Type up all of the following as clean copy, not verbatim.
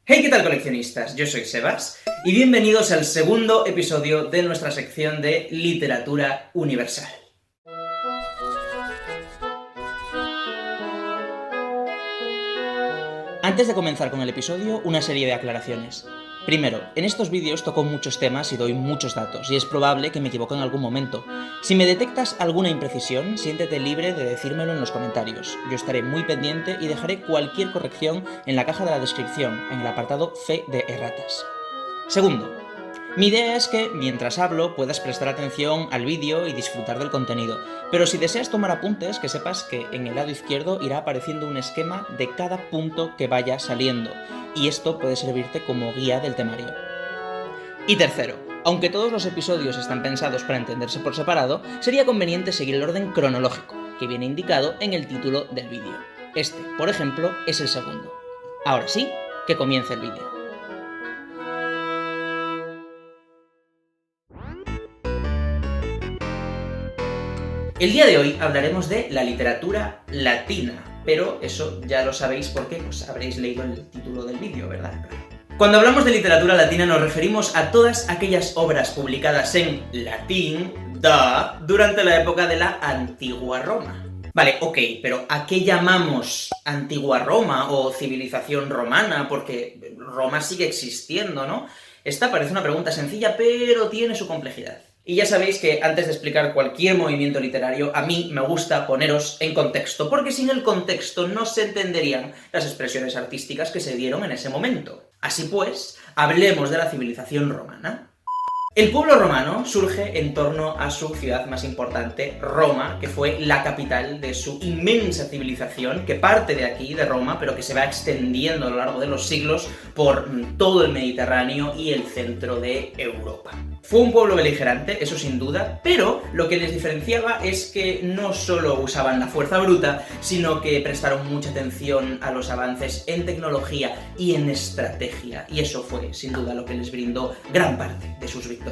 Hey, ¿qué tal, coleccionistas? Yo soy Sebas y bienvenidos al segundo episodio de nuestra sección de literatura universal. Antes de comenzar con el episodio, una serie de aclaraciones. Primero, en estos vídeos toco muchos temas y doy muchos datos, y es probable que me equivoque en algún momento. Si me detectas alguna imprecisión, siéntete libre de decírmelo en los comentarios. Yo estaré muy pendiente y dejaré cualquier corrección en la caja de la descripción, en el apartado Fe de erratas. Segundo, mi idea es que, mientras hablo, puedas prestar atención al vídeo y disfrutar del contenido, pero si deseas tomar apuntes, que sepas que en el lado izquierdo irá apareciendo un esquema de cada punto que vaya saliendo, y esto puede servirte como guía del temario. Y tercero, aunque todos los episodios están pensados para entenderse por separado, sería conveniente seguir el orden cronológico, que viene indicado en el título del vídeo. Este, por ejemplo, es el segundo. Ahora sí, que comience el vídeo. El día de hoy hablaremos de la literatura latina, pero eso ya lo sabéis porque pues habréis leído el título del vídeo, ¿verdad? Cuando hablamos de literatura latina nos referimos a todas aquellas obras publicadas en latín, durante la época de la Antigua Roma. Vale, ok, pero ¿a qué llamamos Antigua Roma o civilización romana? Porque Roma sigue existiendo, ¿no? Esta parece una pregunta sencilla, pero tiene su complejidad. Y ya sabéis que antes de explicar cualquier movimiento literario, a mí me gusta poneros en contexto, porque sin el contexto no se entenderían las expresiones artísticas que se dieron en ese momento. Así pues, hablemos de la civilización romana. El pueblo romano surge en torno a su ciudad más importante, Roma, que fue la capital de su inmensa civilización, que parte de aquí, de Roma, pero que se va extendiendo a lo largo de los siglos por todo el Mediterráneo y el centro de Europa. Fue un pueblo beligerante, eso sin duda, pero lo que les diferenciaba es que no solo usaban la fuerza bruta, sino que prestaron mucha atención a los avances en tecnología y en estrategia, y eso fue, sin duda, lo que les brindó gran parte de sus victorias.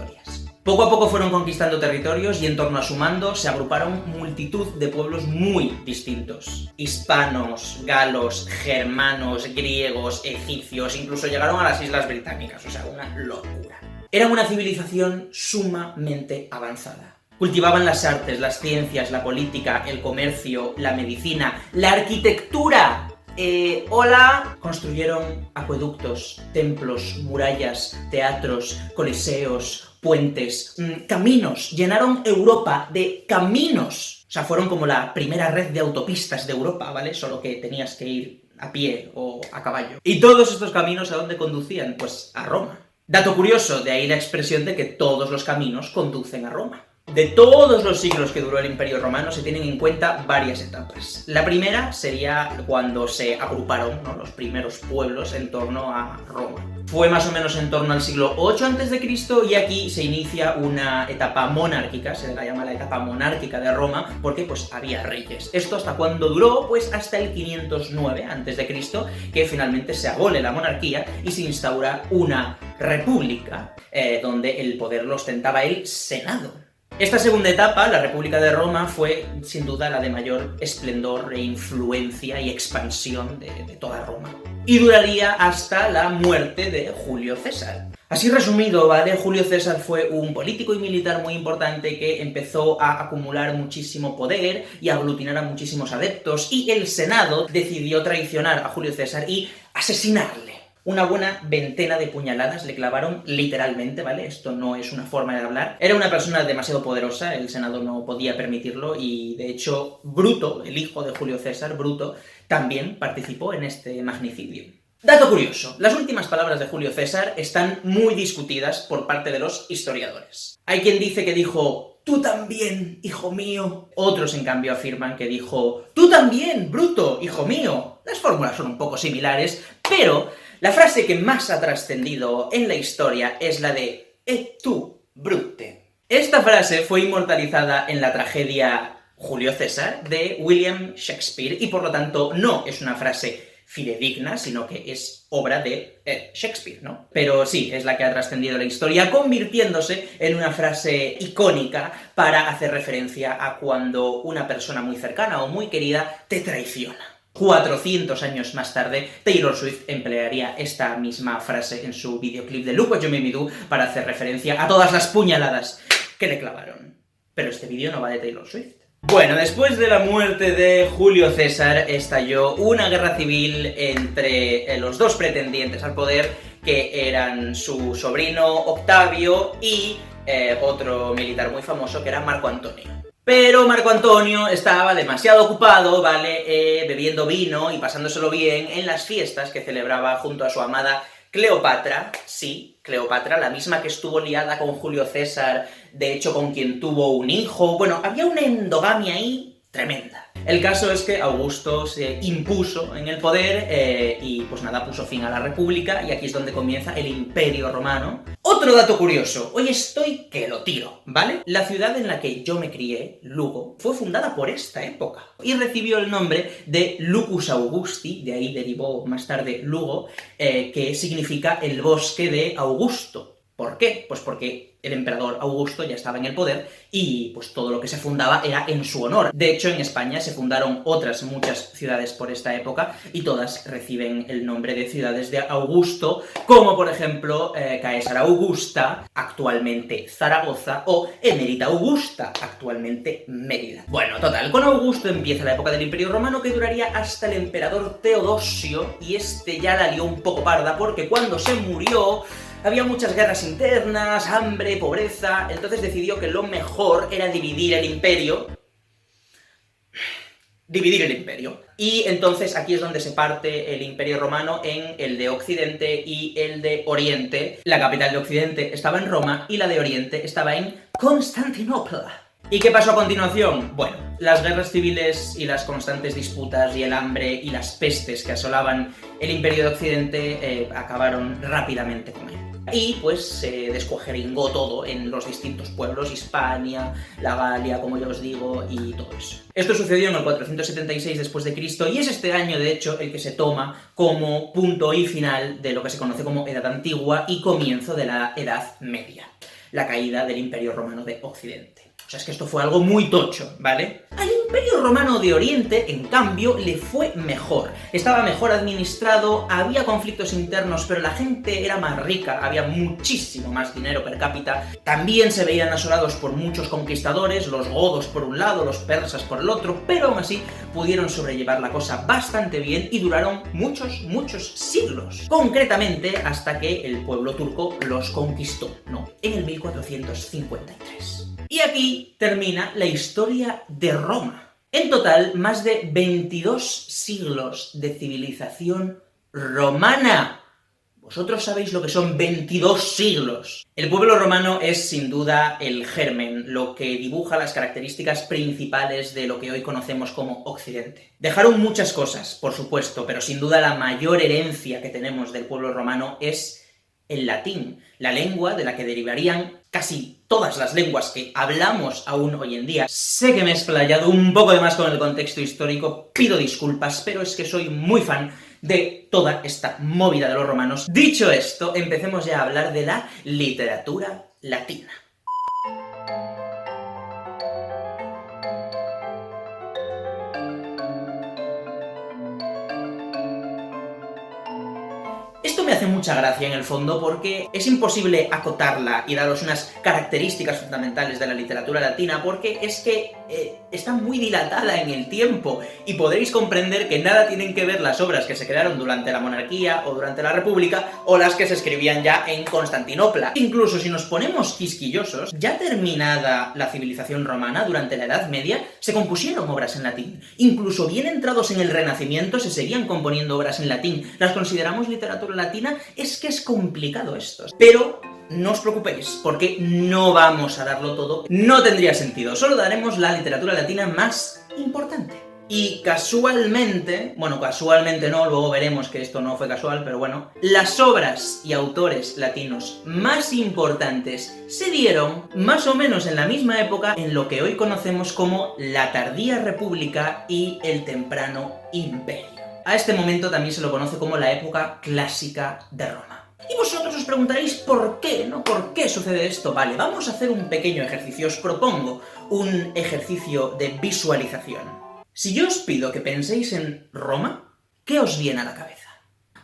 Poco a poco fueron conquistando territorios y en torno a su mando se agruparon multitud de pueblos muy distintos. Hispanos, galos, germanos, griegos, egipcios, incluso llegaron a las Islas Británicas, o sea, una locura. Eran una civilización sumamente avanzada. Cultivaban las artes, las ciencias, la política, el comercio, la medicina, la arquitectura. Construyeron acueductos, templos, murallas, teatros, coliseos, puentes, caminos. Llenaron Europa de caminos. O sea, fueron como la primera red de autopistas de Europa, ¿vale? Solo que tenías que ir a pie o a caballo. ¿Y todos estos caminos a dónde conducían? Pues a Roma. Dato curioso, de ahí la expresión de que todos los caminos conducen a Roma. De todos los siglos que duró el Imperio Romano se tienen en cuenta varias etapas. La primera sería cuando se agruparon, ¿no?, los primeros pueblos en torno a Roma. Fue más o menos en torno al siglo 8 a.C. y aquí se inicia una etapa monárquica, se la llama la etapa monárquica de Roma, porque pues había reyes. ¿Esto hasta cuándo duró? Pues hasta el 509 a.C., que finalmente se abole la monarquía y se instaura una república, donde el poder lo ostentaba el Senado. Esta segunda etapa, la República de Roma, fue sin duda la de mayor esplendor e influencia y expansión de toda Roma. Y duraría hasta la muerte de Julio César. Así resumido, ¿vale? Julio César fue un político y militar muy importante que empezó a acumular muchísimo poder y a aglutinar a muchísimos adeptos, y el Senado decidió traicionar a Julio César y asesinarle. Una buena veintena de puñaladas le clavaron literalmente, ¿vale? Esto no es una forma de hablar. Era una persona demasiado poderosa, el Senado no podía permitirlo y, de hecho, Bruto, el hijo de Julio César, Bruto, también participó en este magnicidio. Dato curioso, las últimas palabras de Julio César están muy discutidas por parte de los historiadores. Hay quien dice que dijo: «Tú también, hijo mío». Otros, en cambio, afirman que dijo: «Tú también, Bruto, hijo mío». Las fórmulas son un poco similares, pero la frase que más ha trascendido en la historia es la de «Et tu, Brute». Esta frase fue inmortalizada en la tragedia Julio César de William Shakespeare y por lo tanto no es una frase fidedigna, sino que es obra de Shakespeare, ¿no? Pero sí, es la que ha trascendido la historia, convirtiéndose en una frase icónica para hacer referencia a cuando una persona muy cercana o muy querida te traiciona. 400 años más tarde, Taylor Swift emplearía esta misma frase en su videoclip de Look What You Made Me Do para hacer referencia a todas las puñaladas que le clavaron. Pero este vídeo no va de Taylor Swift. Bueno, después de la muerte de Julio César, estalló una guerra civil entre los dos pretendientes al poder, que eran su sobrino Octavio y otro militar muy famoso, que era Marco Antonio. Pero Marco Antonio estaba demasiado ocupado, ¿vale?, bebiendo vino y pasándoselo bien en las fiestas que celebraba junto a su amada Cleopatra. Sí, Cleopatra, la misma que estuvo liada con Julio César, de hecho con quien tuvo un hijo. Bueno, había una endogamia ahí tremenda. El caso es que Augusto se impuso en el poder y pues nada, puso fin a la República, y aquí es donde comienza el Imperio Romano. Otro dato curioso, hoy estoy que lo tiro, ¿vale? La ciudad en la que yo me crié, Lugo, fue fundada por esta época y recibió el nombre de Lucus Augusti, de ahí derivó más tarde Lugo, que significa el bosque de Augusto. ¿Por qué? Pues porque el emperador Augusto ya estaba en el poder y pues todo lo que se fundaba era en su honor. De hecho, en España se fundaron otras muchas ciudades por esta época y todas reciben el nombre de ciudades de Augusto, como por ejemplo Caesar Augusta, actualmente Zaragoza, o Emérita Augusta, actualmente Mérida. Bueno, total, con Augusto empieza la época del Imperio Romano, que duraría hasta el emperador Teodosio, y este ya la lió un poco parda porque cuando se murió había muchas guerras internas, hambre, pobreza, entonces decidió que lo mejor era dividir el imperio. Y entonces aquí es donde se parte el Imperio Romano en el de Occidente y el de Oriente. La capital de Occidente estaba en Roma y la de Oriente estaba en Constantinopla. ¿Y qué pasó a continuación? Bueno, las guerras civiles y las constantes disputas y el hambre y las pestes que asolaban el Imperio de Occidente acabaron rápidamente con él. Y pues se descuajeringó todo en los distintos pueblos, Hispania, la Galia, como ya os digo, y todo eso. Esto sucedió en el 476 después de Cristo y es este año, de hecho, el que se toma como punto y final de lo que se conoce como Edad Antigua y comienzo de la Edad Media, la caída del Imperio Romano de Occidente. O sea, es que esto fue algo muy tocho, ¿vale? Al Imperio Romano de Oriente, en cambio, le fue mejor. Estaba mejor administrado, había conflictos internos, pero la gente era más rica, había muchísimo más dinero per cápita. También se veían asolados por muchos conquistadores, los godos por un lado, los persas por el otro, pero aún así pudieron sobrellevar la cosa bastante bien y duraron muchos siglos. Concretamente, hasta que el pueblo turco los conquistó, ¿no? En el 1453. Y aquí termina la historia de Roma. En total, más de 22 siglos de civilización romana. ¿Vosotros sabéis lo que son 22 siglos? El pueblo romano es sin duda el germen, lo que dibuja las características principales de lo que hoy conocemos como Occidente. Dejaron muchas cosas, por supuesto, pero sin duda la mayor herencia que tenemos del pueblo romano es el latín, la lengua de la que derivarían casi todas las lenguas que hablamos aún hoy en día. Sé que me he explayado un poco de más con el contexto histórico, pido disculpas, pero es que soy muy fan de toda esta movida de los romanos. Dicho esto, empecemos ya a hablar de la literatura latina. Esto me hace mucha gracia en el fondo porque es imposible acotarla y daros unas características fundamentales de la literatura latina porque es que está muy dilatada en el tiempo y podréis comprender que nada tienen que ver las obras que se crearon durante la monarquía o durante la república o las que se escribían ya en Constantinopla. Incluso si nos ponemos quisquillosos, ya terminada la civilización romana durante la Edad Media, se compusieron obras en latín. Incluso bien entrados en el Renacimiento se seguían componiendo obras en latín. ¿Las consideramos literatura latina? Es que es complicado esto. Pero no os preocupéis, porque no vamos a darlo todo. No tendría sentido. Solo daremos la literatura latina más importante. Y casualmente, bueno, casualmente no, luego veremos que esto no fue casual, pero bueno, las obras y autores latinos más importantes se dieron más o menos en la misma época en lo que hoy conocemos como la tardía república y el temprano imperio. A este momento también se lo conoce como la época clásica de Roma. Y vosotros os preguntaréis ¿por qué? ¿No? ¿Por qué sucede esto? Vale, vamos a hacer un pequeño ejercicio. Os propongo un ejercicio de visualización. Si yo os pido que penséis en Roma, ¿qué os viene a la cabeza?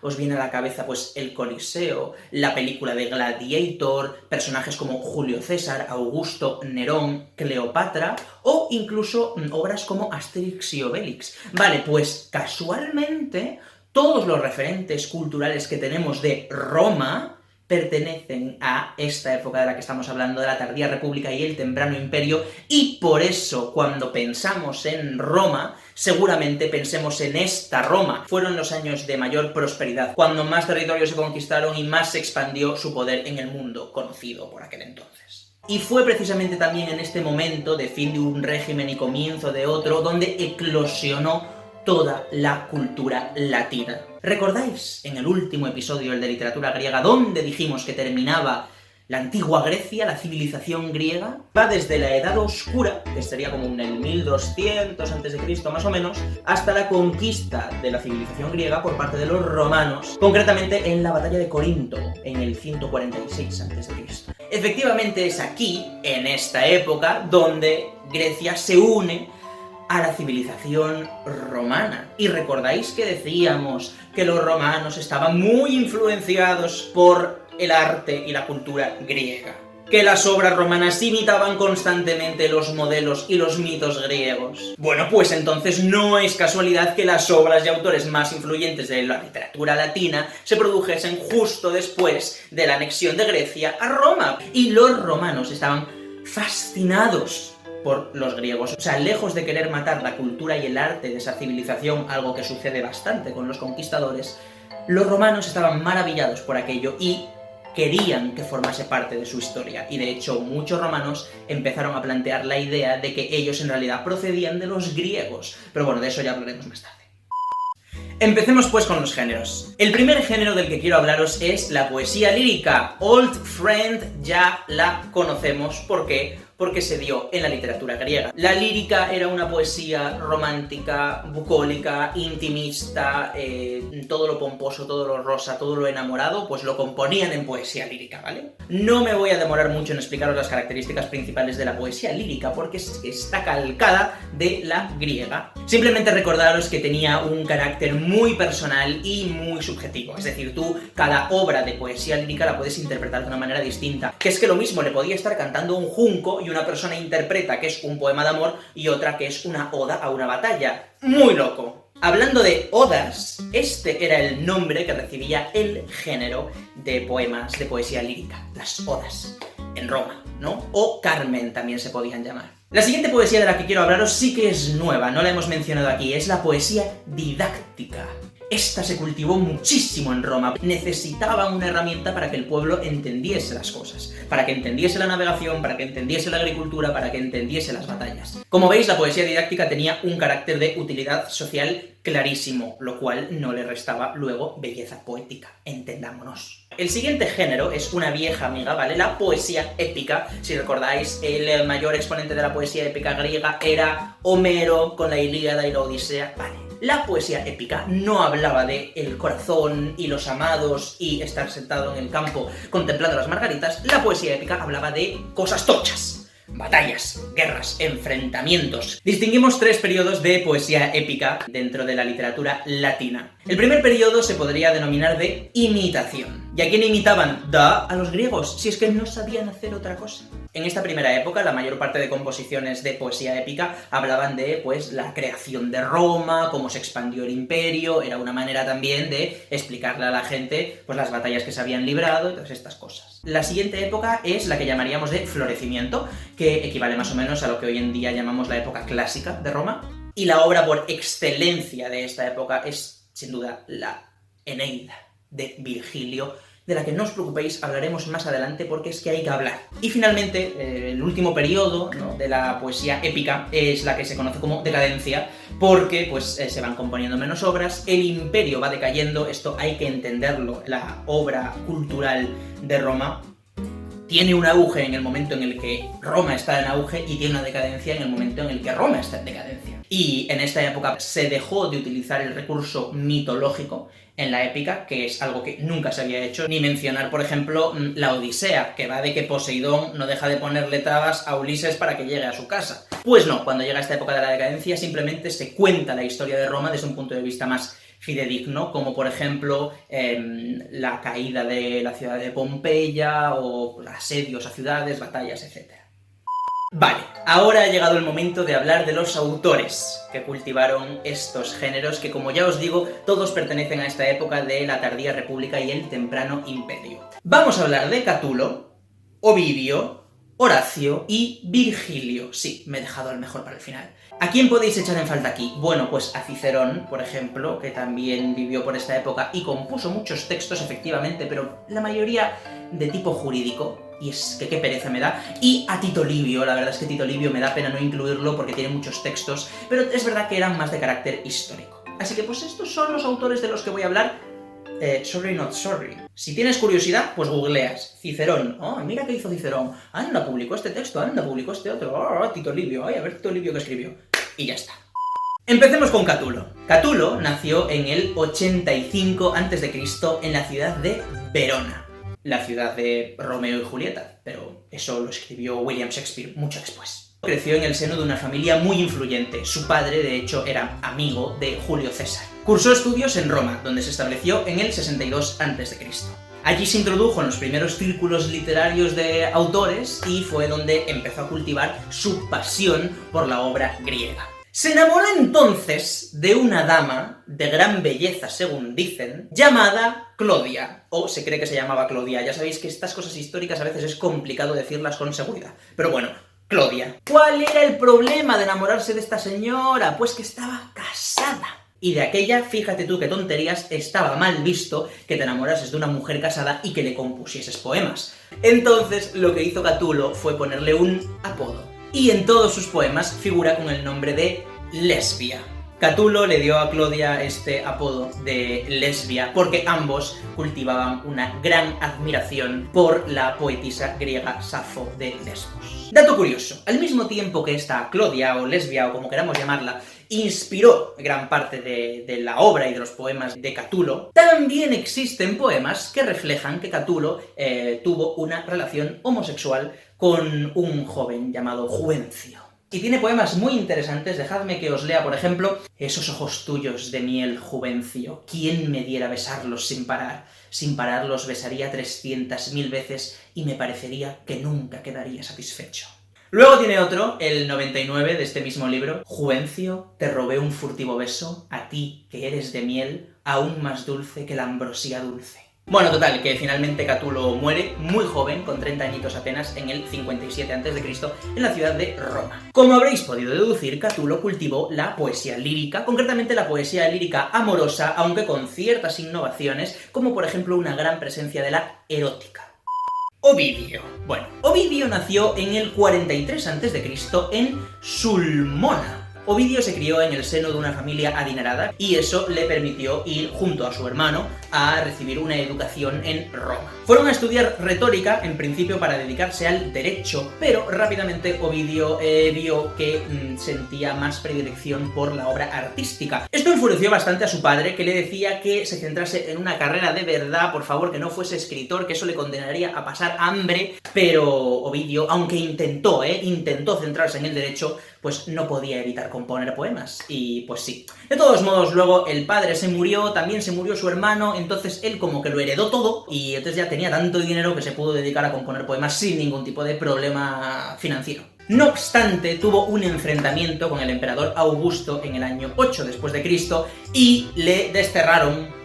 Os viene a la cabeza, pues, el Coliseo, la película de Gladiator, personajes como Julio César, Augusto, Nerón, Cleopatra, o incluso obras como Asterix y Obelix. Vale, pues casualmente todos los referentes culturales que tenemos de Roma pertenecen a esta época de la que estamos hablando, de la tardía república y el temprano imperio, y por eso cuando pensamos en Roma, seguramente pensemos en esta Roma. Fueron los años de mayor prosperidad, cuando más territorios se conquistaron y más se expandió su poder en el mundo conocido por aquel entonces. Y fue precisamente también en este momento de fin de un régimen y comienzo de otro, donde eclosionó toda la cultura latina. ¿Recordáis en el último episodio, el de literatura griega, donde dijimos que terminaba la antigua Grecia, la civilización griega? Va desde la Edad Oscura, que sería como en el 1200 a.C. más o menos, hasta la conquista de la civilización griega por parte de los romanos, concretamente en la batalla de Corinto, en el 146 a.C. Efectivamente es aquí, en esta época, donde Grecia se une a la civilización romana. Y recordáis que decíamos que los romanos estaban muy influenciados por el arte y la cultura griega, que las obras romanas imitaban constantemente los modelos y los mitos griegos. Bueno, pues entonces no es casualidad que las obras y autores más influyentes de la literatura latina se produjesen justo después de la anexión de Grecia a Roma. Y los romanos estaban fascinados por los griegos. O sea, lejos de querer matar la cultura y el arte de esa civilización, algo que sucede bastante con los conquistadores, los romanos estaban maravillados por aquello y querían que formase parte de su historia. Y de hecho, muchos romanos empezaron a plantear la idea de que ellos en realidad procedían de los griegos. Pero bueno, de eso ya hablaremos más tarde. Empecemos pues con los géneros. El primer género del que quiero hablaros es la poesía lírica. Old Friend ya la conocemos. ¿Por qué? Porque se dio en la literatura griega. La lírica era una poesía romántica, bucólica, intimista, todo lo pomposo, todo lo rosa, todo lo enamorado, pues lo componían en poesía lírica, ¿vale? No me voy a demorar mucho en explicaros las características principales de la poesía lírica, porque está calcada de la griega. Simplemente recordaros que tenía un carácter muy personal y muy subjetivo. Es decir, tú, cada obra de poesía lírica la puedes interpretar de una manera distinta. Que es que lo mismo le podía estar cantando un junco y una persona interpreta que es un poema de amor y otra que es una oda a una batalla. ¡Muy loco! Hablando de odas, este era el nombre que recibía el género de poemas de poesía lírica, las odas, en Roma, ¿no? O Carmen también se podían llamar. La siguiente poesía de la que quiero hablaros sí que es nueva, no la hemos mencionado aquí, es la poesía didáctica. Esta se cultivó muchísimo en Roma. Necesitaban una herramienta para que el pueblo entendiese las cosas, para que entendiese la navegación, para que entendiese la agricultura, para que entendiese las batallas. Como veis, la poesía didáctica tenía un carácter de utilidad social clarísimo, lo cual no le restaba luego belleza poética, entendámonos. El siguiente género es una vieja amiga, ¿vale? La poesía épica. Si recordáis, el mayor exponente de la poesía épica griega era Homero con la Ilíada y la Odisea, ¿vale? La poesía épica no hablaba de el corazón y los amados y estar sentado en el campo contemplando las margaritas. La poesía épica hablaba de cosas tochas, batallas, guerras, enfrentamientos. Distinguimos tres periodos de poesía épica dentro de la literatura latina. El primer periodo se podría denominar de imitación. ¿Y a quién imitaban? A los griegos, si es que no sabían hacer otra cosa. En esta primera época, la mayor parte de composiciones de poesía épica hablaban de, pues, la creación de Roma, cómo se expandió el imperio, era una manera también de explicarle a la gente, pues, las batallas que se habían librado y todas estas cosas. La siguiente época es la que llamaríamos de florecimiento, que equivale más o menos a lo que hoy en día llamamos la época clásica de Roma, y la obra por excelencia de esta época es, sin duda, la Eneida de Virgilio, de la que no os preocupéis, hablaremos más adelante porque es que hay que hablar. Y finalmente, el último periodo, ¿no?, de la poesía épica es la que se conoce como decadencia, porque pues se van componiendo menos obras, el imperio va decayendo, esto hay que entenderlo, la obra cultural de Roma tiene un auge en el momento en el que Roma está en auge y tiene una decadencia en el momento en el que Roma está en decadencia. Y en esta época se dejó de utilizar el recurso mitológico en la épica, que es algo que nunca se había hecho, ni mencionar, por ejemplo, la Odisea, que va de que Poseidón no deja de ponerle trabas a Ulises para que llegue a su casa. Pues no, cuando llega esta época de la decadencia simplemente se cuenta la historia de Roma desde un punto de vista más fidedigno, como por ejemplo la caída de la ciudad de Pompeya, o asedios a ciudades, batallas, etc. Vale, ahora ha llegado el momento de hablar de los autores que cultivaron estos géneros, que como ya os digo, todos pertenecen a esta época de la tardía república y el temprano imperio. Vamos a hablar de Catulo, Ovidio, Horacio y Virgilio. Sí, me he dejado el mejor para el final. ¿A quién podéis echar en falta aquí? Bueno, pues a Cicerón, por ejemplo, que también vivió por esta época y compuso muchos textos, efectivamente, pero la mayoría de tipo jurídico, y es que qué pereza me da, y a Tito Livio. La verdad es que Tito Livio me da pena no incluirlo porque tiene muchos textos, pero es verdad que eran más de carácter histórico. Así que pues estos son los autores de los que voy a hablar. Sorry not sorry. Si tienes curiosidad, pues googleas. Cicerón. Oh, mira qué hizo Cicerón. Anda, publicó este texto, anda, publicó este otro. Oh, Tito Livio. Ay, a ver Tito Livio qué escribió. Y ya está. Empecemos con Catulo. Catulo nació en el 85 a.C. en la ciudad de Verona. La ciudad de Romeo y Julieta, pero eso lo escribió William Shakespeare mucho después. Creció en el seno de una familia muy influyente. Su padre, de hecho, era amigo de Julio César. Cursó estudios en Roma, donde se estableció en el 62 a.C. Allí se introdujo en los primeros círculos literarios de autores y fue donde empezó a cultivar su pasión por la obra griega. Se enamoró entonces de una dama de gran belleza, según dicen, llamada Clodia, o se cree que se llamaba Clodia. Ya sabéis que estas cosas históricas a veces es complicado decirlas con seguridad, pero bueno, Clodia. ¿Cuál era el problema de enamorarse de esta señora? Pues que estaba casada. Y de aquella, fíjate tú qué tonterías, estaba mal visto que te enamorases de una mujer casada y que le compusieses poemas. Entonces, lo que hizo Catulo fue ponerle un apodo. Y en todos sus poemas figura con el nombre de Lesbia. Catulo le dio a Clodia este apodo de Lesbia porque ambos cultivaban una gran admiración por la poetisa griega Safo de Lesbos. Dato curioso, al mismo tiempo que esta Clodia, o Lesbia, o como queramos llamarla, inspiró gran parte de la obra y de los poemas de Catulo, también existen poemas que reflejan que Catulo tuvo una relación homosexual con un joven llamado Juvencio. Y tiene poemas muy interesantes, dejadme que os lea, por ejemplo, esos ojos tuyos de miel, Juvencio, ¿quién me diera besarlos sin parar? Sin parar los besaría 300.000 veces y me parecería que nunca quedaría satisfecho. Luego tiene otro, el 99 de este mismo libro. Juvencio, te robé un furtivo beso, a ti, que eres de miel, aún más dulce que la ambrosía dulce. Bueno, total, que finalmente Catulo muere muy joven, con 30 añitos apenas, en el 57 a.C., en la ciudad de Roma. Como habréis podido deducir, Catulo cultivó la poesía lírica, concretamente la poesía lírica amorosa, aunque con ciertas innovaciones, como por ejemplo una gran presencia de la erótica. Ovidio. Bueno, Ovidio nació en el 43 a.C. en Sulmona. Ovidio se crió en el seno de una familia adinerada y eso le permitió ir junto a su hermano a recibir una educación en Roma. Fueron a estudiar retórica, en principio para dedicarse al derecho, pero rápidamente Ovidio vio que sentía más predilección por la obra artística. Esto enfureció bastante a su padre, que le decía que se centrase en una carrera de verdad, por favor, que no fuese escritor, que eso le condenaría a pasar hambre, pero Ovidio, aunque intentó centrarse en el derecho, pues no podía evitar componer poemas, y pues sí. De todos modos, luego el padre se murió, también se murió su hermano, entonces él como que lo heredó todo, y entonces ya tenía tanto dinero que se pudo dedicar a componer poemas sin ningún tipo de problema financiero. No obstante, tuvo un enfrentamiento con el emperador Augusto en el año 8 después de Cristo, y le desterraron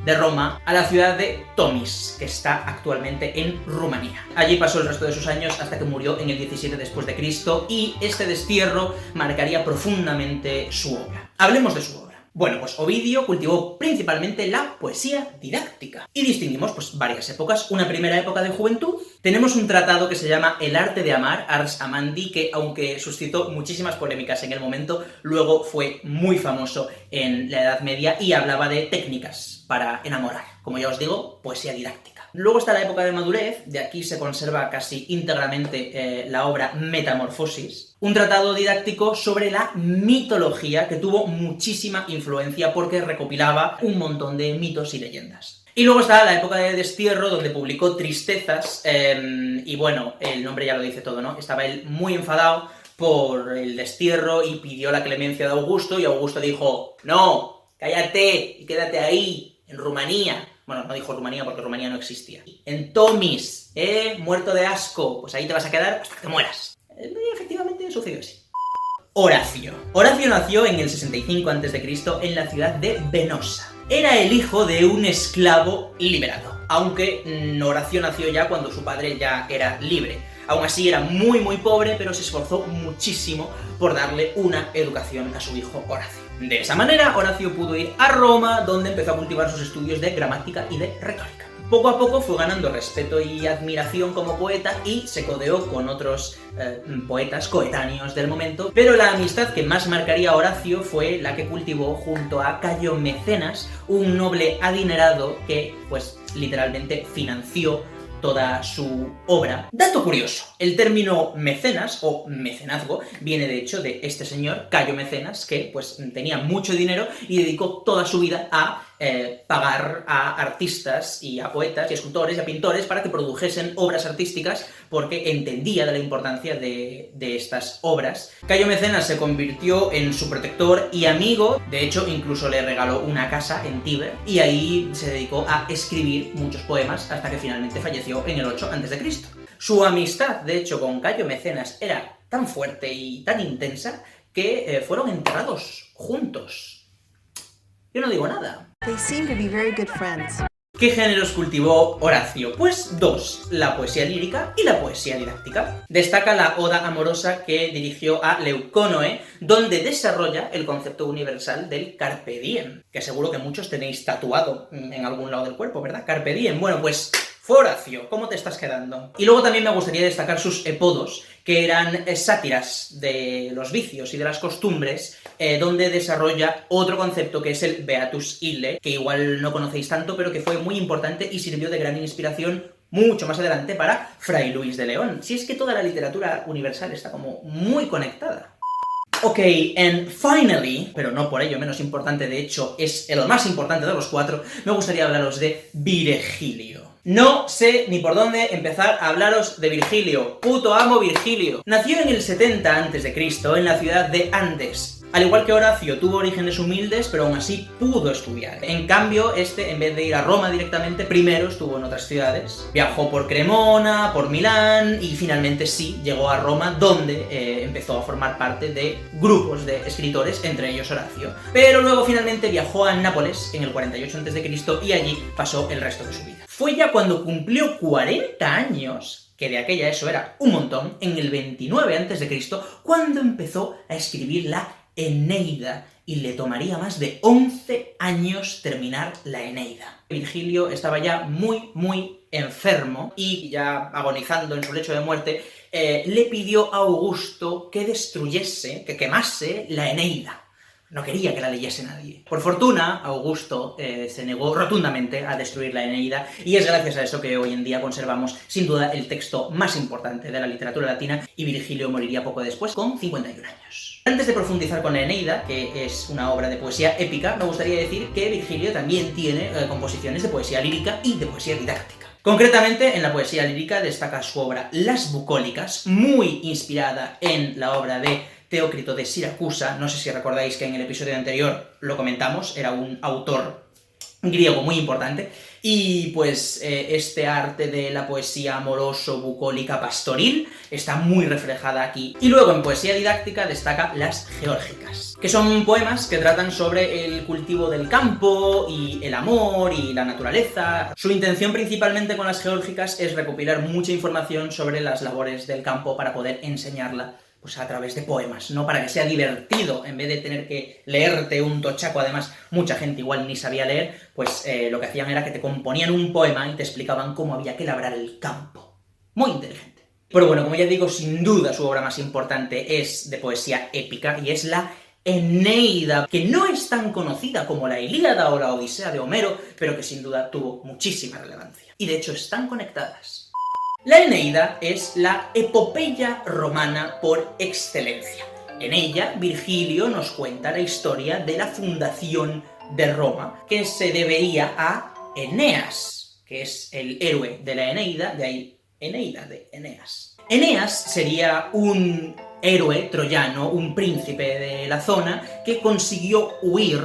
de Roma a la ciudad de Tomis, que está actualmente en Rumanía. Allí pasó el resto de sus años hasta que murió en el 17 después de Cristo, y este destierro marcaría profundamente su obra. Hablemos de su obra. Bueno, pues Ovidio cultivó principalmente la poesía didáctica. Y distinguimos pues varias épocas. Una primera época de juventud. Tenemos un tratado que se llama El arte de amar, Ars Amandi, que aunque suscitó muchísimas polémicas en el momento, luego fue muy famoso en la Edad Media y hablaba de técnicas para enamorar. Como ya os digo, poesía didáctica. Luego está la época de madurez, de aquí se conserva casi íntegramente la obra Metamorfosis, un tratado didáctico sobre la mitología que tuvo muchísima influencia porque recopilaba un montón de mitos y leyendas. Y luego está la época de destierro, donde publicó Tristezas, y bueno, el nombre ya lo dice todo, ¿no? Estaba él muy enfadado por el destierro y pidió la clemencia de Augusto, y Augusto dijo: no, cállate y quédate ahí, en Rumanía. Bueno, no dijo Rumanía porque Rumanía no existía. En Tomis, muerto de asco, pues ahí te vas a quedar hasta que te mueras. Y efectivamente sucedió así. Horacio. Horacio nació en el 65 a.C. en la ciudad de Venosa. Era el hijo de un esclavo liberado, aunque Horacio nació ya cuando su padre ya era libre. Aún así era muy pobre, pero se esforzó muchísimo por darle una educación a su hijo Horacio. De esa manera, Horacio pudo ir a Roma, donde empezó a cultivar sus estudios de gramática y de retórica. Poco a poco fue ganando respeto y admiración como poeta y se codeó con otros poetas coetáneos del momento, pero la amistad que más marcaría a Horacio fue la que cultivó junto a Cayo Mecenas, un noble adinerado que, pues, literalmente financió toda su obra. Dato curioso, el término mecenas o mecenazgo viene de hecho de este señor, Cayo Mecenas, que pues tenía mucho dinero y dedicó toda su vida a pagar a artistas y a poetas y a escultores y a pintores para que produjesen obras artísticas, porque entendía de la importancia de estas obras. Cayo Mecenas se convirtió en su protector y amigo, de hecho incluso le regaló una casa en Tíber, y ahí se dedicó a escribir muchos poemas hasta que finalmente falleció en el 8 a.C. Su amistad, de hecho, con Cayo Mecenas era tan fuerte y tan intensa que fueron enterrados juntos. Yo no digo nada. They seem to be very good friends. ¿Qué géneros cultivó Horacio? Pues dos, la poesía lírica y la poesía didáctica. Destaca la oda amorosa que dirigió a Leucónoe, donde desarrolla el concepto universal del carpe diem, que seguro que muchos tenéis tatuado en algún lado del cuerpo, ¿verdad? Carpe diem. Bueno, pues fue Horacio, ¿cómo te estás quedando? Y luego también me gustaría destacar sus epodos, que eran sátiras de los vicios y de las costumbres, donde desarrolla otro concepto que es el Beatus Ille, que igual no conocéis tanto, pero que fue muy importante y sirvió de gran inspiración mucho más adelante para Fray Luis de León. Si es que toda la literatura universal está como muy conectada. Ok, and finally, pero no por ello menos importante, de hecho es el más importante de los cuatro, me gustaría hablaros de Virgilio. No sé ni por dónde empezar a hablaros de Virgilio. Puto amo Virgilio. Nació en el 70 a.C. en la ciudad de Andes. Al igual que Horacio, tuvo orígenes humildes, pero aún así pudo estudiar. En cambio, en vez de ir a Roma directamente, primero estuvo en otras ciudades. Viajó por Cremona, por Milán, y finalmente sí, llegó a Roma, donde empezó a formar parte de grupos de escritores, entre ellos Horacio. Pero luego finalmente viajó a Nápoles en el 48 a.C. y allí pasó el resto de su vida. Fue ya cuando cumplió 40 años, que de aquella eso era un montón, en el 29 a.C., cuando empezó a escribir la Eneida, y le tomaría más de 11 años terminar la Eneida. Virgilio estaba ya muy enfermo y ya agonizando en su lecho de muerte, le pidió a Augusto que destruyese, que quemase la Eneida. No quería que la leyese nadie. Por fortuna, Augusto se negó rotundamente a destruir la Eneida, y es gracias a eso que hoy en día conservamos, sin duda, el texto más importante de la literatura latina, y Virgilio moriría poco después, con 51 años. Antes de profundizar con la Eneida, que es una obra de poesía épica, me gustaría decir que Virgilio también tiene composiciones de poesía lírica y de poesía didáctica. Concretamente, en la poesía lírica destaca su obra Las Bucólicas, muy inspirada en la obra de Teócrito de Siracusa. No sé si recordáis que en el episodio anterior lo comentamos, era un autor griego muy importante, y pues este arte de la poesía amoroso, bucólica, pastoril está muy reflejada aquí. Y luego en poesía didáctica destaca las geórgicas, que son poemas que tratan sobre el cultivo del campo y el amor y la naturaleza. Su intención principalmente con las geórgicas es recopilar mucha información sobre las labores del campo para poder enseñarla pues a través de poemas, no para que sea divertido, en vez de tener que leerte un tochaco. Además, mucha gente igual ni sabía leer, pues lo que hacían era que te componían un poema y te explicaban cómo había que labrar el campo. Muy inteligente. Pero bueno, como ya digo, sin duda su obra más importante es de poesía épica, y es la Eneida, que no es tan conocida como la Ilíada o la Odisea de Homero, pero que sin duda tuvo muchísima relevancia. Y de hecho están conectadas. La Eneida es la epopeya romana por excelencia. En ella, Virgilio nos cuenta la historia de la fundación de Roma, que se debería a Eneas, que es el héroe de la Eneida, de ahí Eneida, de Eneas. Eneas sería un héroe troyano, un príncipe de la zona, que consiguió huir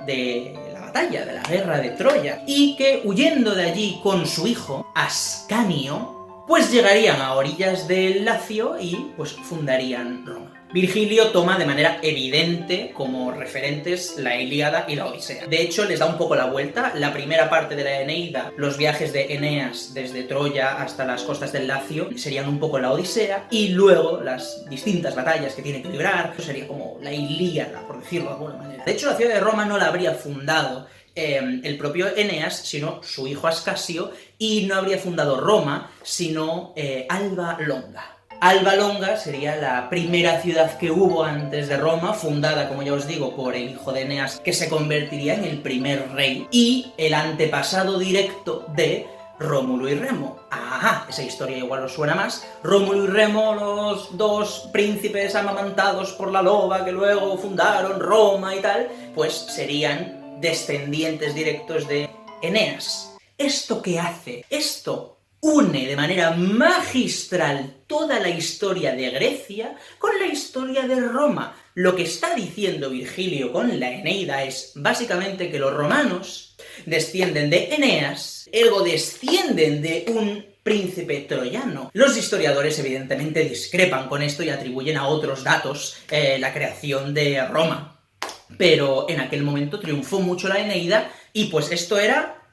de la batalla, de la guerra de Troya, y que huyendo de allí con su hijo, Ascanio, pues llegarían a orillas del Lacio y pues fundarían Roma. Virgilio toma de manera evidente como referentes la Ilíada y la Odisea. De hecho, les da un poco la vuelta. La primera parte de la Eneida, los viajes de Eneas desde Troya hasta las costas del Lacio, serían un poco la Odisea, y luego las distintas batallas que tiene que librar, eso sería como la Ilíada, por decirlo de alguna manera. De hecho, la ciudad de Roma no la habría fundado el propio Eneas, sino su hijo Ascasio, y no habría fundado Roma, sino Alba Longa. Alba Longa sería la primera ciudad que hubo antes de Roma, fundada, como ya os digo, por el hijo de Eneas, que se convertiría en el primer rey, y el antepasado directo de Rómulo y Remo. Ajá, esa historia igual os suena más. Rómulo y Remo, los dos príncipes amamantados por la loba que luego fundaron Roma y tal, pues serían descendientes directos de Eneas. ¿Esto qué hace? Esto une de manera magistral toda la historia de Grecia con la historia de Roma. Lo que está diciendo Virgilio con la Eneida es básicamente que los romanos descienden de Eneas, ergo descienden de un príncipe troyano. Los historiadores evidentemente discrepan con esto y atribuyen a otros datos la creación de Roma. Pero en aquel momento triunfó mucho la Eneida y pues esto era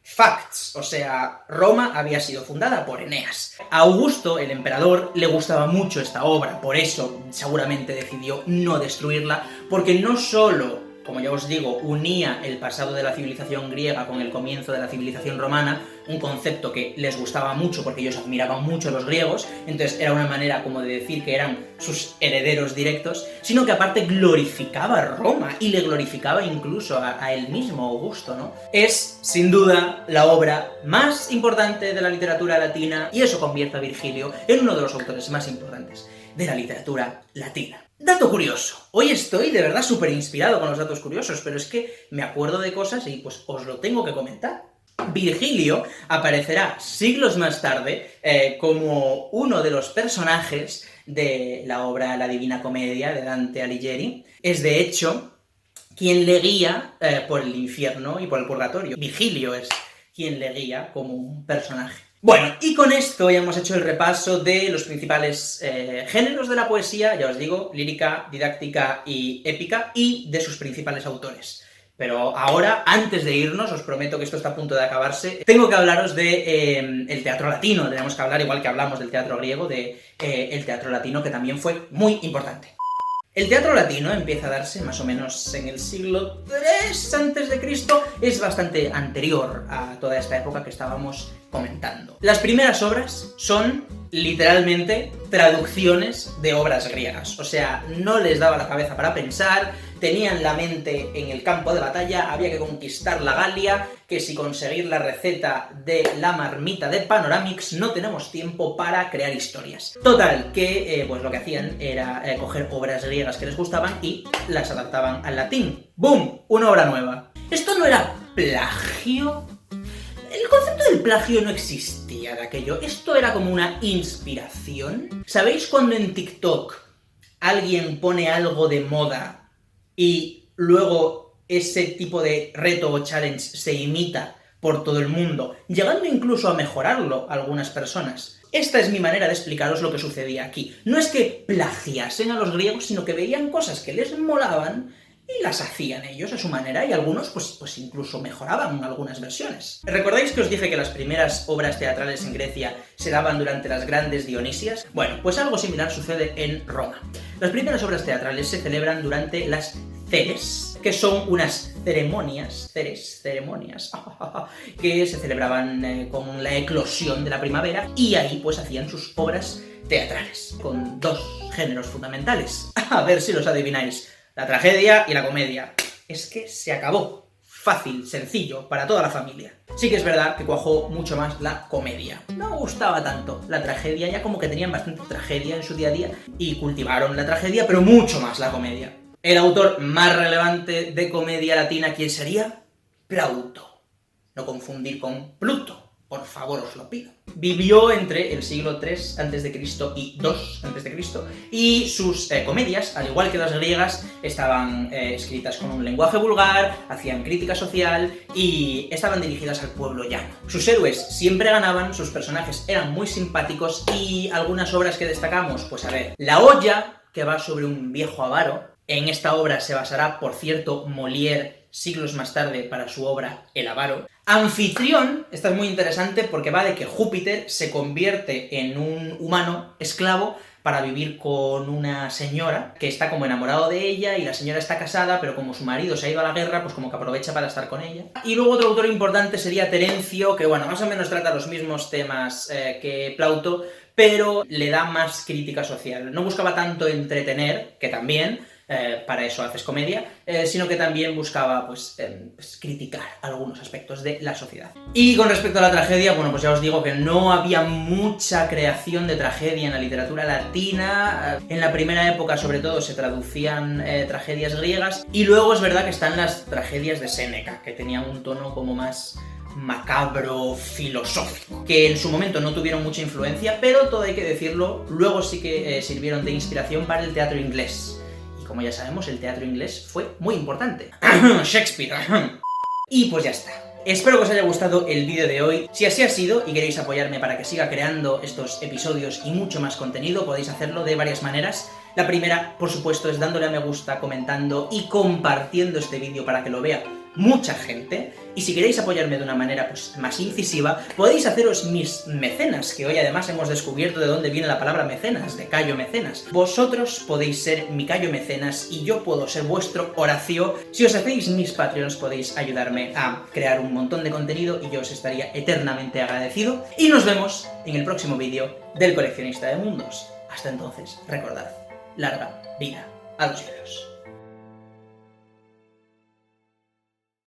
facts, o sea, Roma había sido fundada por Eneas. A Augusto, el emperador, le gustaba mucho esta obra, por eso seguramente decidió no destruirla, porque no solo, como ya os digo, unía el pasado de la civilización griega con el comienzo de la civilización romana, un concepto que les gustaba mucho porque ellos admiraban mucho a los griegos, entonces era una manera como de decir que eran sus herederos directos, sino que aparte glorificaba a Roma y le glorificaba incluso a él mismo, Augusto, ¿no? Es, sin duda, la obra más importante de la literatura latina y eso convierte a Virgilio en uno de los autores más importantes de la literatura latina. Dato curioso. Hoy estoy de verdad súper inspirado con los datos curiosos, pero es que me acuerdo de cosas y pues os lo tengo que comentar. Virgilio aparecerá siglos más tarde como uno de los personajes de la obra La Divina Comedia de Dante Alighieri. Es de hecho quien le guía por el infierno y por el purgatorio. Virgilio es quien le guía como un personaje. Bueno, y con esto ya hemos hecho el repaso de los principales géneros de la poesía, ya os digo, lírica, didáctica y épica, y de sus principales autores. Pero ahora, antes de irnos, os prometo que esto está a punto de acabarse, tengo que hablaros de el teatro latino. Tenemos que hablar, igual que hablamos del teatro griego, de el teatro latino, que también fue muy importante. El teatro latino empieza a darse más o menos en el siglo III a.C., es bastante anterior a toda esta época que estábamos comentando. Las primeras obras son, literalmente, traducciones de obras griegas, o sea, no les daba la cabeza para pensar, tenían la mente en el campo de batalla, había que conquistar la Galia, que si conseguir la receta de la marmita de Panoramix, no tenemos tiempo para crear historias. Total, que pues lo que hacían era coger obras griegas que les gustaban y las adaptaban al latín. ¡Bum! Una obra nueva. ¿Esto no era plagio? El concepto del plagio no existía de aquello, esto era como una inspiración. ¿Sabéis cuando en TikTok alguien pone algo de moda y luego ese tipo de reto o challenge se imita por todo el mundo, llegando incluso a mejorarlo algunas personas? Esta es mi manera de explicaros lo que sucedía aquí. No es que plagiasen a los griegos, sino que veían cosas que les molaban y las hacían ellos a su manera, y algunos pues incluso mejoraban algunas versiones. ¿Recordáis que os dije que las primeras obras teatrales en Grecia se daban durante las grandes Dionisias? Bueno, pues algo similar sucede en Roma. Las primeras obras teatrales se celebran durante las Ceres, que son unas ceremonias, que se celebraban con la eclosión de la primavera, y ahí pues hacían sus obras teatrales, con dos géneros fundamentales. A ver si los adivináis. La tragedia y la comedia. Es que se acabó. Fácil, sencillo, para toda la familia. Sí que es verdad que cuajó mucho más la comedia. No gustaba tanto la tragedia, ya como que tenían bastante tragedia en su día a día, y cultivaron la tragedia, pero mucho más la comedia. El autor más relevante de comedia latina, ¿quién sería? Plauto. No confundir con Pluto. Por favor, os lo pido. Vivió entre el siglo III a.C. y II a.C. y sus comedias, al igual que las griegas, estaban escritas con un lenguaje vulgar, hacían crítica social y estaban dirigidas al pueblo llano. Sus héroes siempre ganaban, sus personajes eran muy simpáticos y algunas obras que destacamos, pues a ver, La olla, que va sobre un viejo avaro. En esta obra se basará, por cierto, Molière siglos más tarde para su obra El avaro. Anfitrión, esta es muy interesante porque va de que Júpiter se convierte en un humano esclavo para vivir con una señora que está como enamorado de ella y la señora está casada, pero como su marido se ha ido a la guerra, pues como que aprovecha para estar con ella. Y luego otro autor importante sería Terencio, que bueno, más o menos trata los mismos temas que Plauto, pero le da más crítica social. No buscaba tanto entretener, que también, para eso haces comedia, sino que también buscaba pues criticar algunos aspectos de la sociedad. Y con respecto a la tragedia, bueno, pues ya os digo que no había mucha creación de tragedia en la literatura latina. En la primera época, sobre todo, se traducían tragedias griegas, y luego es verdad que están las tragedias de Séneca, que tenían un tono como más macabro, filosófico, que en su momento no tuvieron mucha influencia, pero todo hay que decirlo, luego sí que sirvieron de inspiración para el teatro inglés. Como ya sabemos, el teatro inglés fue muy importante. Shakespeare. Y pues ya está. Espero que os haya gustado el vídeo de hoy. Si así ha sido y queréis apoyarme para que siga creando estos episodios y mucho más contenido, podéis hacerlo de varias maneras. La primera, por supuesto, es dándole a me gusta, comentando y compartiendo este vídeo para que lo vea mucha gente. Y si queréis apoyarme de una manera pues más incisiva, podéis haceros mis mecenas, que hoy además hemos descubierto de dónde viene la palabra mecenas, de Cayo Mecenas. Vosotros podéis ser mi Cayo Mecenas y yo puedo ser vuestro Horacio. Si os hacéis mis Patreons podéis ayudarme a crear un montón de contenido y yo os estaría eternamente agradecido. Y nos vemos en el próximo vídeo del Coleccionista de Mundos. Hasta entonces, recordad, larga vida a los libros.